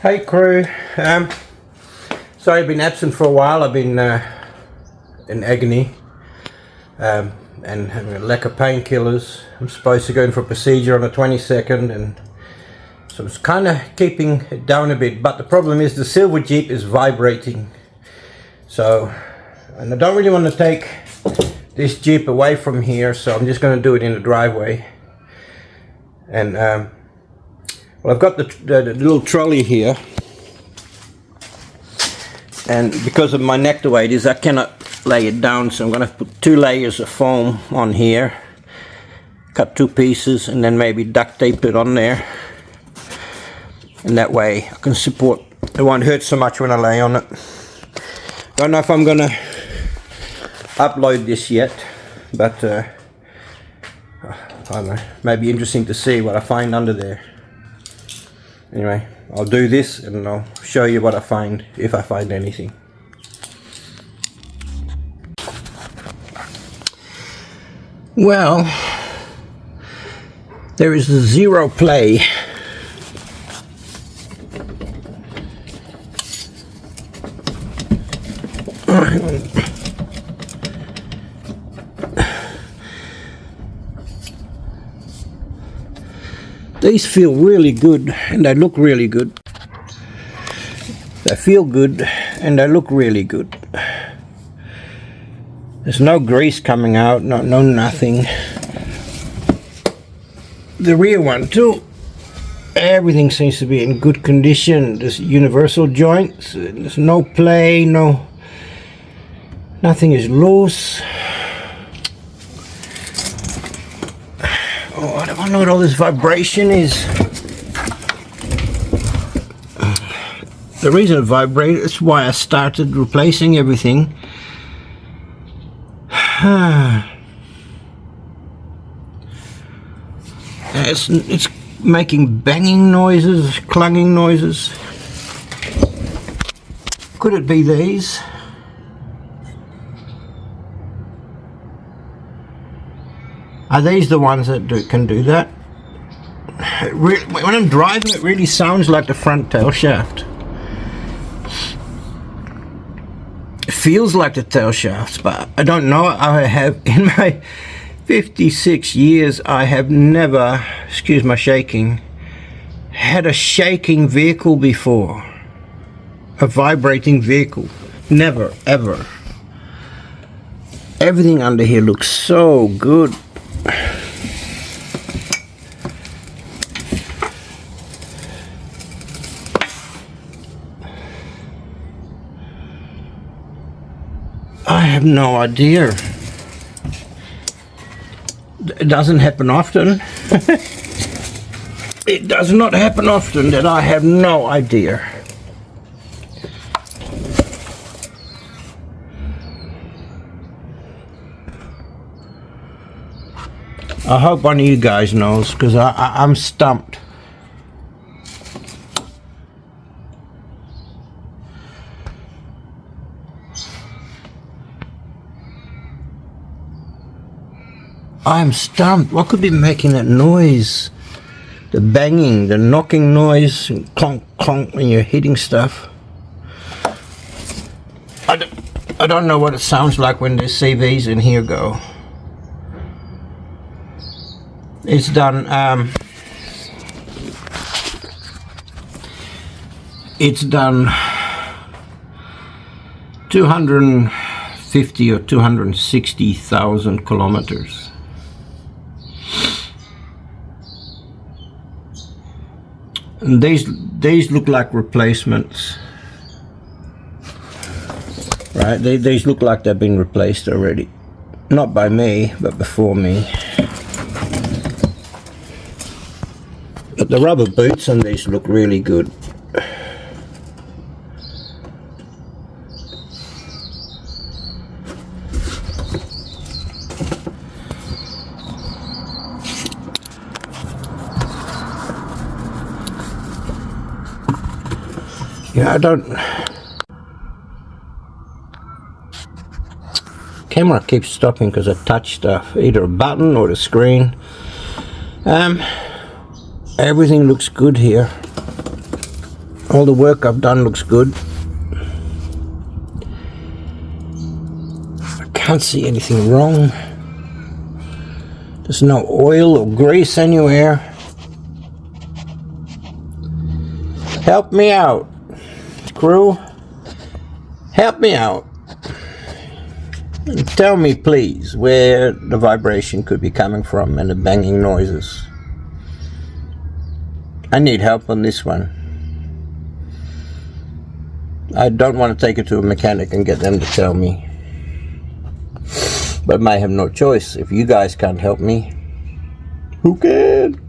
Hey crew, sorry I've been absent for a while. I've been in agony and having a lack of painkillers. I'm supposed to go in for a procedure on the 22nd, and so it's kind of keeping it down a bit, but the problem is the silver Jeep is vibrating. So, and I don't really want to take this Jeep away from here, so I'm just going to do it in the driveway. And well, I've got the little trolley here, and because of my neck the way it is, I cannot lay it down, so I'm going to put 2 layers of foam on here, cut 2 pieces, and then maybe duct tape it on there, and that way I can support, it won't hurt so much when I lay on it. Don't know if I'm going to upload this yet, but I don't know, maybe interesting to see what I find under there. Anyway, I'll do this and I'll show you what I find, if I find anything. Well, there is zero play. These feel really good and they look really good. They feel good and they look really good. There's no grease coming out, no nothing. The rear one too, everything seems to be in good condition. There's universal joints, there's no play, nothing is loose. Oh, I don't know what all this vibration is. The reason it vibrates is why I started replacing everything. It's making banging noises, clanging noises. Could it be these? Are these the ones that can do that? When I'm driving, it really sounds like the front tail shaft. It feels like the tail shafts, but I don't know. I have, in my 56 years, I have never, excuse my shaking, had a shaking vehicle before. A vibrating vehicle. Never, ever. Everything under here looks so good. I have no idea. It doesn't happen often. It does not happen often that I have no idea. I hope one of you guys knows, because I'm stumped. I'm stumped. What could be making that noise? The banging, the knocking noise, and clonk clonk when you're hitting stuff. I don't know what it sounds like when the CVs in here go. It's done 250 or 260,000 kilometers. And these look like replacements, right? These look like they've been replaced already, not by me, but before me. But the rubber boots on these look really good. Yeah, I don't... Camera keeps stopping because I touch stuff, either a button or the screen. Everything looks good here. All the work I've done looks good. I can't see anything wrong. There's no oil or grease anywhere. Help me out, crew. Help me out. And tell me, please, where the vibration could be coming from and the banging noises. I need help on this one. I don't want to take it to a mechanic and get them to tell me. But I might have no choice. If you guys can't help me, who can?